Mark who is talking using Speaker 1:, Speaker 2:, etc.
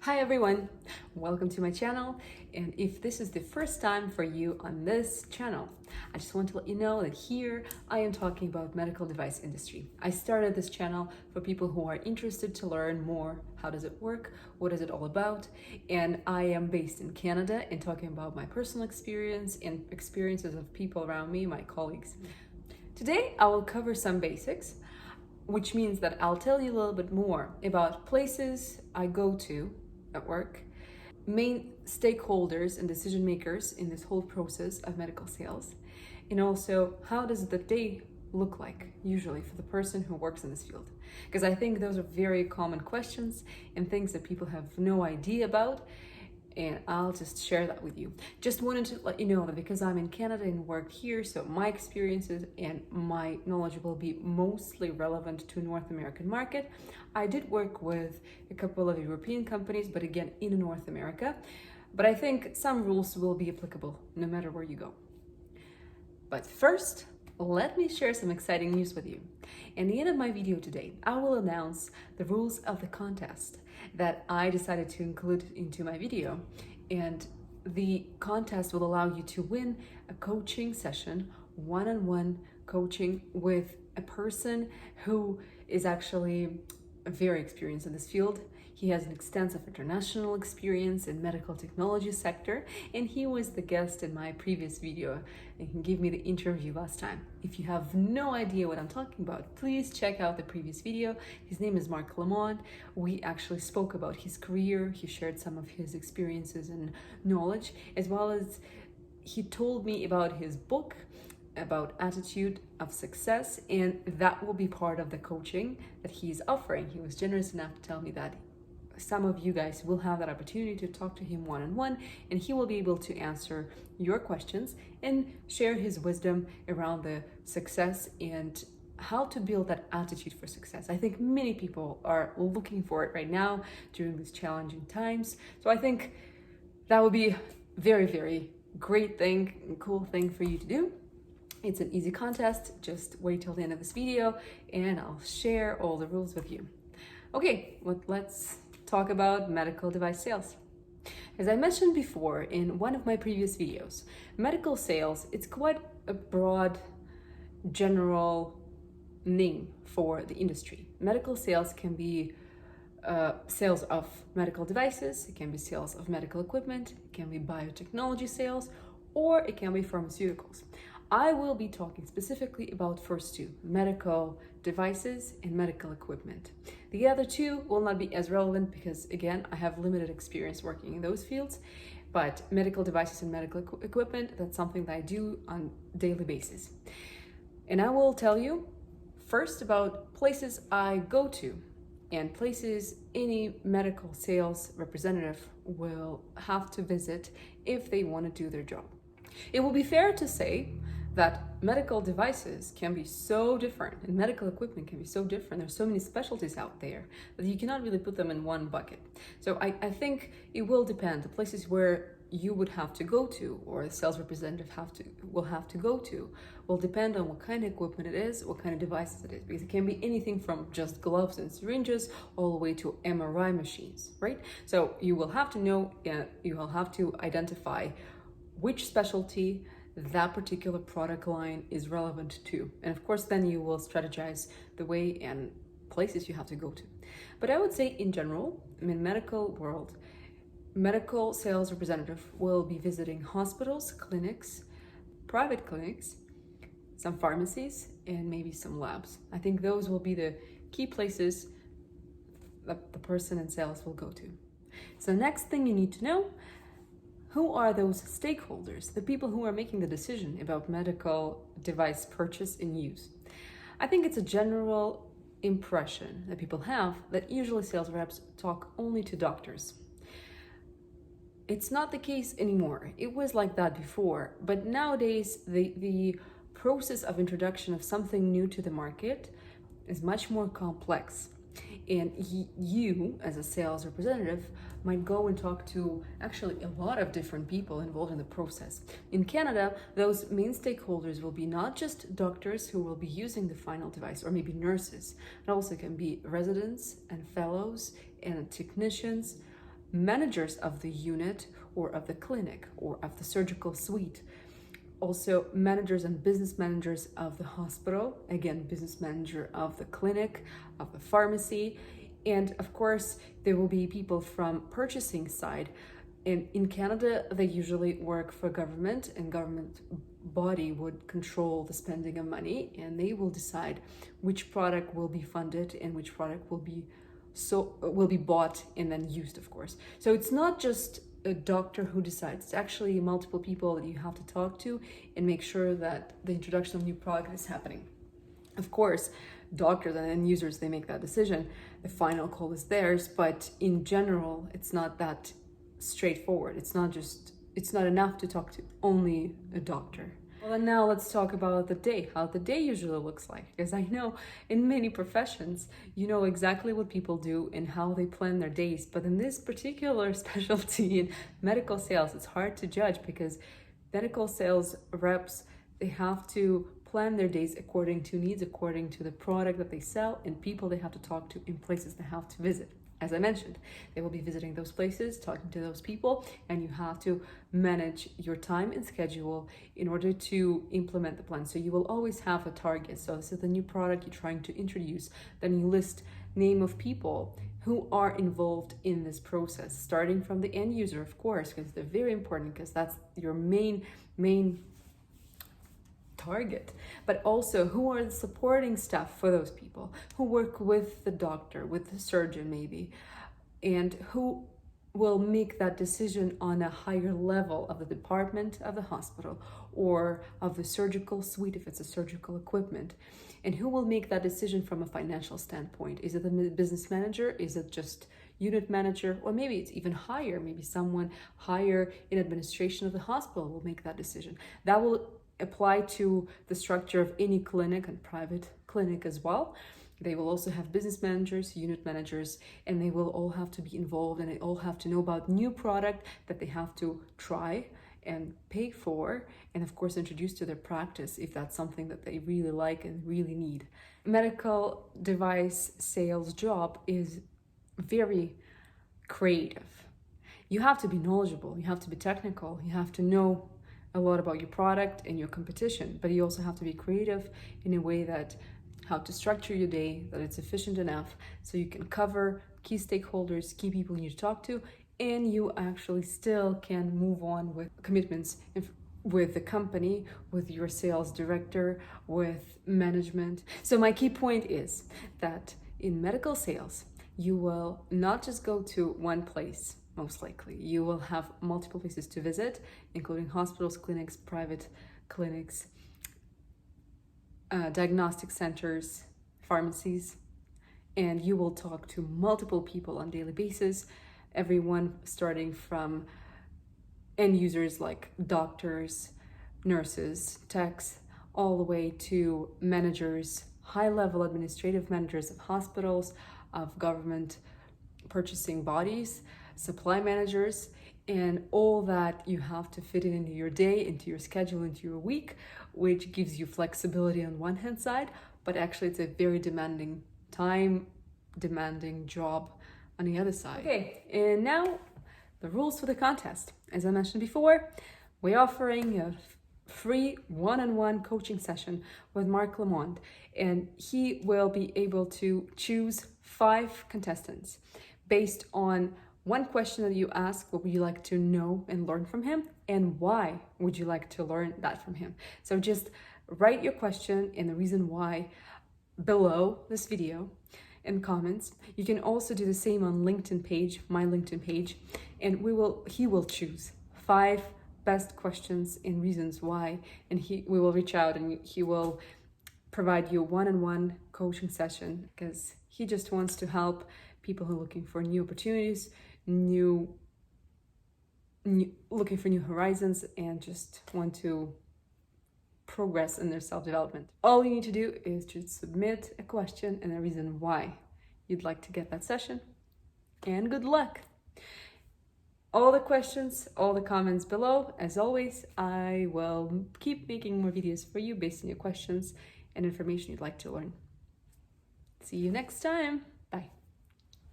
Speaker 1: Hi everyone, welcome to my channel, and if this is the first time for you on this channel, I just want to let you know that here I am talking about medical device industry. I started this channel for people who are interested to learn more. How does it work? What is it all about? And I am based in Canada and talking about my personal experience and experiences of people around me, my colleagues. Today I will cover some basics, which means that I'll tell you a little bit more about places I go to at work, main stakeholders and decision makers in this whole process of medical sales, and also how does the day look like usually for the person who works in this field, because I think those are very common questions and things that people have no idea about, and I'll just share that with you. Just wanted to let you know that because I'm in Canada and work here, so my experiences and my knowledge will be mostly relevant to North American market. I did work with a couple of European companies, but again in North America. But I think some rules will be applicable no matter where you go. But first, let me share some exciting news with you. In the end of my video today, I will announce the rules of the contest that I decided to include into my video. And the contest will allow you to win a coaching session, one-on-one coaching with a person who is actually very experienced in this field. He has an extensive international experience in medical technology sector, and he was the guest in my previous video and he gave me the interview last time. If you have no idea what I'm talking about, please check out the previous video. His name is Marc Lamont. We actually spoke about his career. He shared some of his experiences and knowledge, as well as he told me about his book about attitude of success, and that will be part of the coaching that he's offering. He was generous enough to tell me that some of you guys will have that opportunity to talk to him one-on-one, and he will be able to answer your questions and share his wisdom around the success and how to build that attitude for success. I think many people are looking for it right now during these challenging times. So I think that would be very, very great thing and cool thing for you to do. It's an easy contest. Just wait till the end of this video and I'll share all the rules with you. Okay, let's talk about medical device sales. As I mentioned before in one of my previous videos, medical sales, it's quite a broad general name for the industry. Medical sales can be sales of medical devices, it can be sales of medical equipment, it can be biotechnology sales, or it can be pharmaceuticals. I will be talking specifically about first two, medical devices and medical equipment. The other two will not be as relevant because, again, I have limited experience working in those fields, but medical devices and medical equipment, that's something that I do on a daily basis. And I will tell you first about places I go to and places any medical sales representative will have to visit if they want to do their job. It will be fair to say that medical devices can be so different and medical equipment can be so different. There's so many specialties out there that you cannot really put them in one bucket. So I think it will depend. The places where you would have to go to or the sales representative will have to go to will depend on what kind of equipment it is, what kind of devices it is, because it can be anything from just gloves and syringes all the way to MRI machines, right? So you will have to know, you will have to identify which specialty that particular product line is relevant to. And of course, then you will strategize the way and places you have to go to. But I would say in general, in medical world, medical sales representative will be visiting hospitals, clinics, private clinics, some pharmacies, and maybe some labs. I think those will be the key places that the person in sales will go to. So the next thing you need to know, who are those stakeholders, the people who are making the decision about medical device purchase and use? I think it's a general impression that people have that usually sales reps talk only to doctors. It's not the case anymore. It was like that before, but nowadays the process of introduction of something new to the market is much more complex. And you, as a sales representative, might go and talk to actually a lot of different people involved in the process. In Canada, those main stakeholders will be not just doctors who will be using the final device, or maybe nurses. It also can be residents and fellows and technicians, managers of the unit or of the clinic or of the surgical suite. Also managers and business managers of the hospital, again, business manager of the clinic, of the pharmacy, and of course there will be people from purchasing side. And in Canada, they usually work for government, and government body would control the spending of money, and they will decide which product will be funded and which product will be bought and then used, of course. So it's not just a doctor who decides. It's actually multiple people that you have to talk to and make sure that the introduction of new product is happening. Of course, doctors and end users, they make that decision. The final call is theirs, but in general, it's not that straightforward. It's not enough to talk to only a doctor. Well, and now let's talk about the day, how the day usually looks like. Because I know in many professions, you know exactly what people do and how they plan their days. But in this particular specialty in medical sales, it's hard to judge because medical sales reps, they have to plan their days according to needs, according to the product that they sell and people they have to talk to in places they have to visit. As I mentioned, they will be visiting those places, talking to those people, and you have to manage your time and schedule in order to implement the plan. So you will always have a target. So this is the new product you're trying to introduce. Then you list name of people who are involved in this process, starting from the end user, of course, because they're very important, because that's your main target, but also who are the supporting staff for those people who work with the doctor, with the surgeon maybe, and who will make that decision on a higher level of the department of the hospital or of the surgical suite if it's a surgical equipment, and who will make that decision from a financial standpoint. Is it the business manager? Is it just unit manager? Or maybe it's even higher. Maybe someone higher in administration of the hospital will make that decision. That will apply to the structure of any clinic and private clinic as well. They will also have business managers, unit managers, and they will all have to be involved, and they all have to know about new product that they have to try and pay for, and of course introduce to their practice if that's something that they really like and really need. Medical device sales job is very creative. You have to be knowledgeable, you have to be technical, you have to know a lot about your product and your competition, but you also have to be creative in a way that how to structure your day, that it's efficient enough so you can cover key stakeholders, key people you need to talk to, and you actually still can move on with commitments with the company, with your sales director, with management. So my key point is that in medical sales, you will not just go to one place. Most likely, you will have multiple places to visit, including hospitals, clinics, private clinics, diagnostic centers, pharmacies, and you will talk to multiple people on a daily basis, everyone starting from end users like doctors, nurses, techs, all the way to managers, high-level administrative managers of hospitals, of government purchasing bodies, supply managers, and all that you have to fit it into your day, into your schedule, into your week, which gives you flexibility on one hand side, but actually it's a very demanding, time-demanding job on the other side. Okay, and now the rules for the contest. As I mentioned before, we're offering a free one-on-one coaching session with Marc Lamont, and he will be able to choose 5 contestants based on one question that you ask: what would you like to know and learn from him, and why would you like to learn that from him? So just write your question and the reason why below this video in comments. You can also do the same on LinkedIn page, my LinkedIn page, and he will choose 5 best questions and reasons why, and we will reach out and he will provide you a one-on-one coaching session, because he just wants to help people who are looking for new opportunities, looking for new horizons, and just want to progress in their self-development. All you need to do is to submit a question and a reason why you'd like to get that session, and good luck. All the questions, all the comments below. As always, I will keep making more videos for you based on your questions and information you'd like to learn. See you next time.